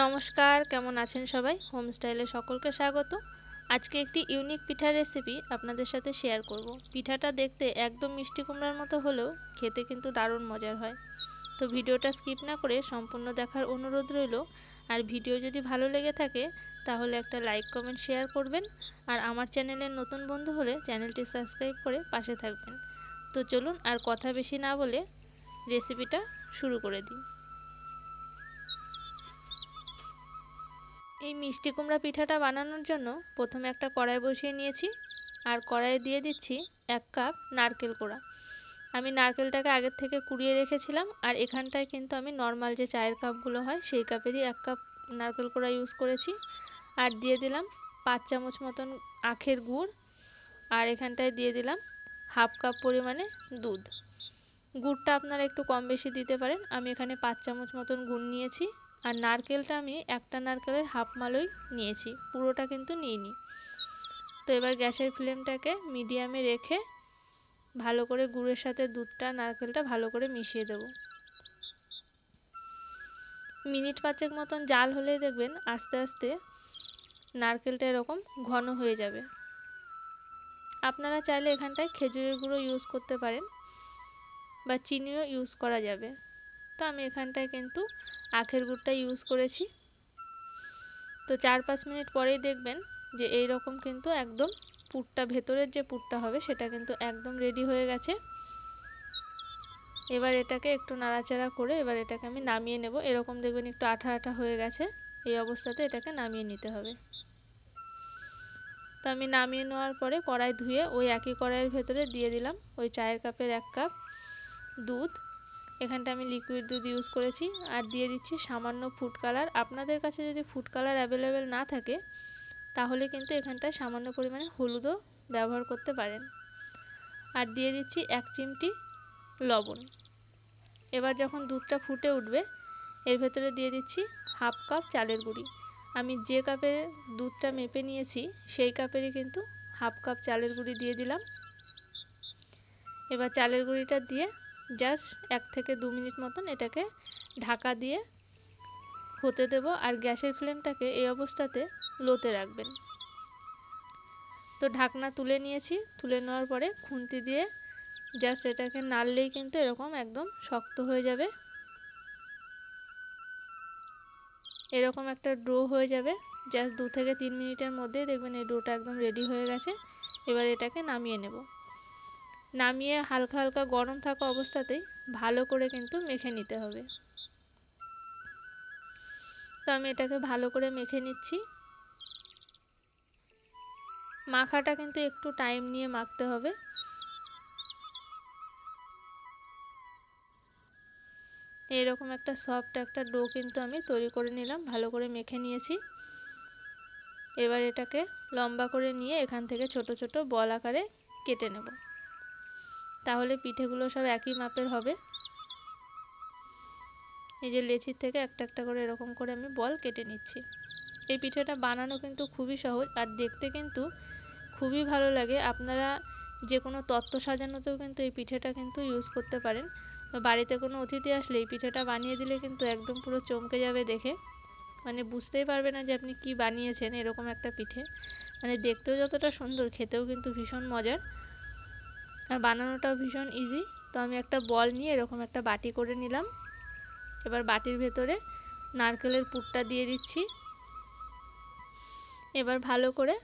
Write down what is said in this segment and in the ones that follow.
নমস্কার, কেমন আছেন সবাই? হোম স্টাইলে সকলকে স্বাগত। আজকে একটি ইউনিক পিঠার রেসিপি আপনাদের সাথে শেয়ার করব। পিঠাটা দেখতে একদম মিষ্টি কুমড়ার মতো হলেও খেতে কিন্তু দারুণ মজার হয়। তো ভিডিওটা স্কিপ না করে সম্পূর্ণ দেখার অনুরোধ রইল। আর ভিডিও যদি ভালো লেগে থাকে তাহলে একটা লাইক, কমেন্ট, শেয়ার করবেন। আর আমার চ্যানেলের নতুন বন্ধু হলে চ্যানেলটি সাবস্ক্রাইব করে পাশে থাকবেন। তো চলুন আর কথা বেশি না বলে রেসিপিটা শুরু করে দিই। এই মিষ্টি কুমড়া পিঠাটা বানানোর জন্য প্রথমে একটা কড়াই বসিয়ে নিয়েছি। আর কড়াইয়ে দিয়ে দিচ্ছি 1 কাপ নারকেল কোড়া। আমি নারকেলটাকে আগের থেকে কুড়িয়ে রেখেছিলাম। আর এখানটায় কিন্তু আমি নর্মাল যে চায়ের কাপগুলো হয় সেই কাপেরই 1 কাপ নারকেল কোড়া ইউজ করেছি। আর দিয়ে দিলাম 5 চামচ মতন আখের গুড়। আর এখানটায় দিয়ে দিলাম হাফ কাপ পরিমাণে দুধ। গুড়টা আপনারা একটু কম বেশি দিতে পারেন। আমি এখানে 5 চামচ মতন গুড় নিয়েছি। আর নারকেলটা আমি একটা নারকেলের হাফ মালই নিয়েছি, পুরোটা কিন্তু নিইনি। তো এবার গ্যাসের ফ্লেমটাকে মিডিয়ামে রেখে ভালো করে গুড়ের সাথে দুধটা নারকেলটা ভালো করে মিশিয়ে দেব। মিনিট 5 মতন জাল হলেই দেখবেন আস্তে আস্তে নারকেলটা এরকম ঘন হয়ে যাবে। আপনারা চাইলে এখানটায় খেজুরের গুঁড়ো ইউজ করতে পারেন বা চিনিও ইউজ করা যাবে। তো আমি এখানটায় কিন্তু আখের গুড়টা ইউজ করেছি। তো 4-5 মিনিট পরেই দেখবেন যে এই রকম কিন্তু একদম পুরটা, ভেতরের যে পুরটা হবে সেটা কিন্তু একদম রেডি হয়ে গেছে। এবার এটাকে একটু নাড়াচাড়া করে এবার এটাকে আমি নামিয়ে নেব। এরকম দেখবেন একটু আঠা আঠা হয়ে গেছে। এই অবস্থাতে এটাকে নামিয়ে নিতে হবে। তো আমি নামিয়ে নেওয়ার পরে কড়াই ধুয়ে ওই একই কড়াইয়ের ভেতরে দিয়ে দিলাম ওই চায়ের কাপের 1 কাপ দুধ। এখানটা আমি লিকুইড দুধ ইউজ করেছি। আর দিয়ে দিচ্ছি সামান্য ফুড কালার। আপনাদের কাছে যদি ফুড কালার অ্যাভেলেবেল না থাকে তাহলে কিন্তু এখানটায় সামান্য পরিমাণে হলুদও ব্যবহার করতে পারেন। আর দিয়ে দিচ্ছি 1 চিমটি লবণ। এবার যখন দুধটা ফুটে উঠবে এর ভেতরে দিয়ে দিচ্ছি হাফ কাপ চালের গুঁড়ি। আমি যে কাপে দুধটা মেপে নিয়েছি সেই কাপেরই কিন্তু হাফ কাপ চালের গুঁড়ি দিয়ে দিলাম। এবার চালের গুঁড়িটা দিয়ে জাস্ট 1 থেকে 2 মিনিট মতন এটাকে ঢাকা দিয়ে হতে দেব। আর গ্যাসের ফ্লেমটাকে এই অবস্থাতে লোতে রাখবেন। তো ঢাকনা তুলে নিয়েছি। তুলে নেওয়ার পরে খুন্তি দিয়ে জাস্ট এটাকে নাড়লেই কিন্তু এরকম একদম শক্ত হয়ে যাবে। এরকম একটা ডো হয়ে যাবে। জাস্ট 2 থেকে 3 মিনিটের মধ্যেই দেখবেন এই ডোটা একদম রেডি হয়ে গেছে। এবার এটাকে নামিয়ে নেব। নামিয়ে হালকা হালকা গরম থাকা অবস্থাতেই ভালো করে কিন্তু মেখে নিতে হবে। তো আমি এটাকে ভালো করে মেখে নিচ্ছি। মাখাটা কিন্তু একটু টাইম নিয়ে মাখতে হবে। এইরকম একটা সফট একটা ডো কিন্তু আমি তৈরি করে নিলাম, ভালো করে মেখে নিয়েছি। এবার এটাকে লম্বা করে নিয়ে এখান থেকে ছোট ছোট বল আকারে কেটে নেব। তাহলে পিঠেগুলো সব একই মাপের হবে। এই যে লেচির থেকে একটা একটা করে এরকম করে আমি বল কেটে নিচ্ছি। এই পিঠেটা বানানো কিন্তু খুবই সহজ আর দেখতে কিন্তু খুবই ভালো লাগে। আপনারা যে কোনো তত্ত্ব সাজানোতেও কিন্তু এই পিঠেটা কিন্তু ইউজ করতে পারেন। বাড়িতে কোনো অতিথি আসলে এই পিঠেটা বানিয়ে দিলে কিন্তু একদম পুরো চমকে যাবে দেখে। মানে বুঝতেই পারবে না যে আপনি কি বানিয়েছেন। এরকম একটা পিঠে মানে দেখতেও যতটা সুন্দর, খেতেও কিন্তু ভীষণ মজার। আর বানানোটাও ভীষণ ইজি। তো আমি একটা বল নিয়ে এরকম একটা বাটি করে নিলাম। এবার বাটির ভেতরে নারকেলের পুরটা দিয়ে দিচ্ছি। এবার ভালো করে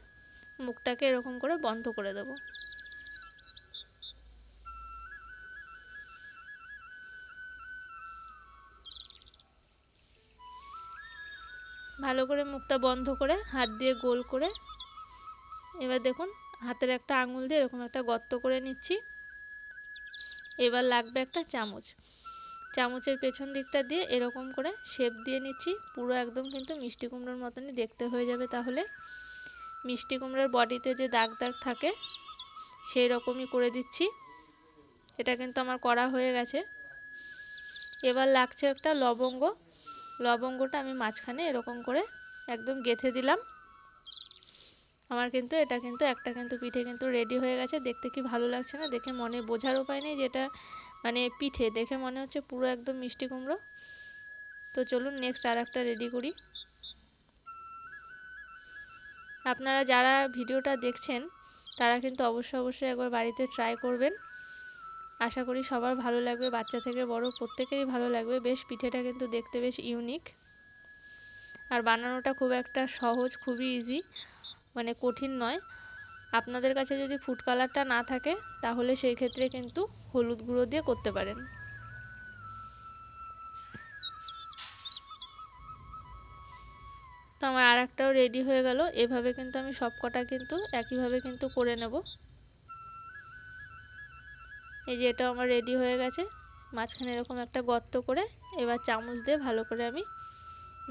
মুখটাকে এরকম করে বন্ধ করে দেব। ভালো করে মুখটা বন্ধ করে হাত দিয়ে গোল করে এবার দেখুন হাতের একটা আঙুল দিয়ে এরকম একটা গর্ত করে নিচ্ছি। এবার লাগবে একটা চামচ। চামচের পেছন দিকটা দিয়ে এরকম করে শেপ দিয়ে নিচ্ছি। পুরো একদম কিন্তু মিষ্টি কুমড়োর মতনই দেখতে হয়ে যাবে। তাহলে মিষ্টি কুমড়োর বডিতে যে দাগ দাগ থাকে সেই রকমই করে দিচ্ছি। এটা কিন্তু আমার করা হয়ে গেছে। এবার লাগছে একটা লবঙ্গ। লবঙ্গটা আমি মাঝখানে এরকম করে একদম গেঁথে দিলাম। আমার কিন্তু এটা কিন্তু একটা কিন্তু পিঠে কিন্তু রেডি হয়ে গেছে। দেখতে কি ভালো লাগছে না? দেখে মনে বোঝার উপায় নেই যেটা মানে পিঠে। দেখে মনে হচ্ছে পুরো একদম মিষ্টি কুমড়ো। তো চলুন নেক্সট আর একটা রেডি করি। আপনারা যারা ভিডিওটা দেখছেন তারা কিন্তু অবশ্যই একবার বাড়িতে ট্রাই করবেন। আশা করি সবার ভালো লাগবে, বাচ্চা থেকে বড় প্রত্যেকেরই ভালো লাগবে। বেশ পিঠেটা কিন্তু দেখতে বেশ ইউনিক, আর বানানোটা খুব একটা সহজ, খুবই ইজি, মানে কঠিন নয়। আপনাদের কাছে যদি ফুড কালারটা না থাকে তাহলে সেই ক্ষেত্রে কিন্তু হলুদ গুঁড়ো দিয়ে করতে পারেন। তো আমার আর একটাও রেডি হয়ে গেল। এভাবে কিন্তু আমি সব কটা কিন্তু একইভাবে কিন্তু করে নেব। এই যে এটাও আমার রেডি হয়ে গেছে। মাঝখানে এরকম একটা গর্ত করে এবার চামচ দিয়ে ভালো করে আমি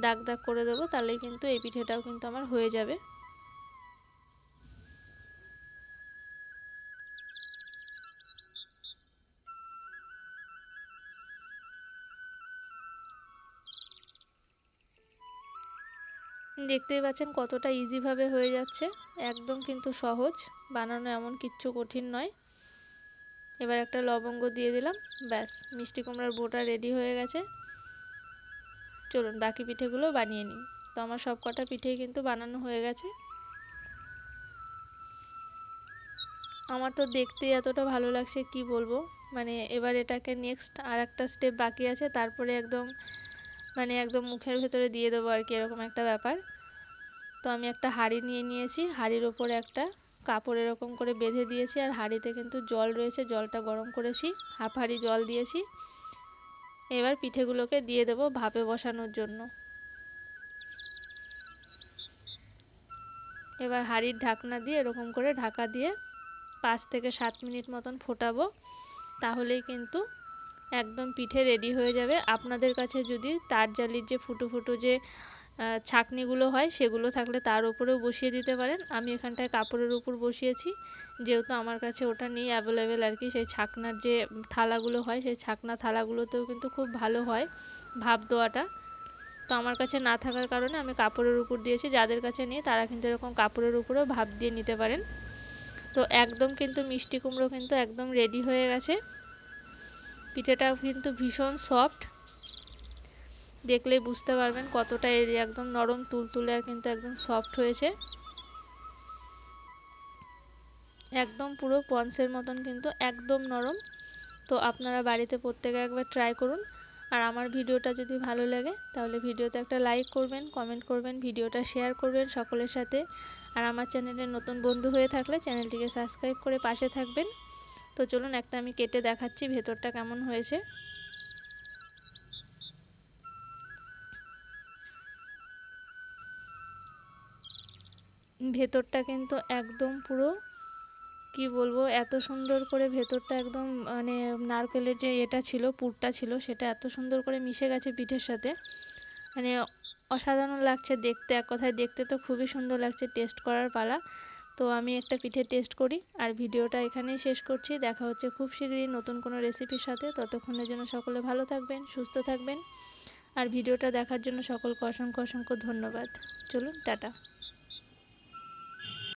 দাগ দাগ করে দেবো, তাহলেই কিন্তু এই পিঠেটাও কিন্তু আমার হয়ে যাবে। দেখতেই পাচ্ছেন কতটা ইজিভাবে হয়ে যাচ্ছে, একদম কিন্তু সহজ, বানানো এমন কিচ্ছু কঠিন নয়। এবার একটা লবঙ্গ দিয়ে দিলাম, ব্যাস মিষ্টি কুমড়ার বোটা রেডি হয়ে গেছে। চলুন বাকি পিঠেগুলো বানিয়ে নিই। তো আমার সব কটা পিঠেই কিন্তু বানানো হয়ে গেছে। আমার তো দেখতেই এতটা ভালো লাগছে কি বলবো, মানে এবার এটাকে নেক্সট আর একটা স্টেপ বাকি আছে, তারপরে একদম মানে একদম মুখের ভেতরে দিয়ে দেবো আর কি, এরকম একটা ব্যাপার। তো আমি একটা হাঁড়ি নিয়ে নিয়েছি, হাঁড়ির ওপরে একটা কাপড় এরকম করে বেঁধে দিয়েছি, আর হাঁড়িতে কিন্তু জল রয়েছে, জলটা গরম করেছি, হাফ হাঁড়ি জল দিয়েছি। এবার পিঠেগুলোকে দিয়ে দেবো ভাপে বসানোর জন্য। এবার হাঁড়ির ঢাকনা দিয়ে এরকম করে ঢাকা দিয়ে 5 থেকে 7 মিনিট মতন ফোটাবো, তাহলেই কিন্তু একদম পিঠে রেডি হয়ে যাবে। আপনাদের কাছে যদি তার জালির যে ফুটো ফুটো যে ছাঁকনিগুলো হয় সেগুলো থাকলে তার উপরেও বসিয়ে দিতে পারেন। আমি এখানটায় কাপড়ের উপর বসিয়েছি, যেহেতু আমার কাছে ওটা নেই অ্যাভেলেবেল আর কি। সেই ছাকনার যে থালাগুলো হয় সেই ছাকনা থালাগুলোতেও কিন্তু খুব ভালো হয় ভাপ দেওয়াটা। তো আমার কাছে না থাকার কারণে আমি কাপড়ের উপর দিয়েছি। যাদের কাছে নেই তারা কিন্তু এরকম কাপড়ের উপরেও ভাপ দিয়ে নিতে পারেন। তো একদম কিন্তু মিষ্টি কুমড়ো কিন্তু একদম রেডি হয়ে গেছে। পিঠেটাও কিন্তু ভীষণ সফট, দেখলেই বুঝতে পারবেন কতটা একদম নরম তুলতুলে আর কিন্তু একদম সফট হয়েছে, একদম পুরো পন্সের মতন কিন্তু একদম নরম। তো আপনারা বাড়িতে প্রত্যেকে একবার ট্রাই করুন। আর আমার ভিডিওটা যদি ভালো লাগে তাহলে ভিডিওতে একটা লাইক করবেন, কমেন্ট করবেন, ভিডিওটা শেয়ার করবেন সকলের সাথে। আর আমার চ্যানেলে নতুন বন্ধু হয়ে থাকলে চ্যানেলটিকে সাবস্ক্রাইব করে পাশে থাকবেন। তো চলুন একটা আমি কেটে দেখাচ্ছি ভেতরটা কেমন হয়েছে। ভেতরটা কিন্তু একদম পুরো কি বলবো, এত সুন্দর করে ভেতরটা একদম মানে নারকেলের যে এটা ছিল পুরটা ছিল সেটা এত সুন্দর করে মিশে গেছে পিঠের সাথে, মানে অসাধারণ লাগছে দেখতে। এক কথায় দেখতে তো খুবই সুন্দর লাগছে, টেস্ট করার পালা। তো আমি একটা পিঠে টেস্ট করি আর ভিডিওটা এখানেই শেষ করছি। দেখা হচ্ছে খুব শীঘ্রই নতুন কোনো রেসিপির সাথে। ততক্ষণের জন্য সকলে ভালো থাকবেন, সুস্থ থাকবেন। আর ভিডিওটা দেখার জন্য সকলকে অসংখ্য ধন্যবাদ। চলুন টাটা।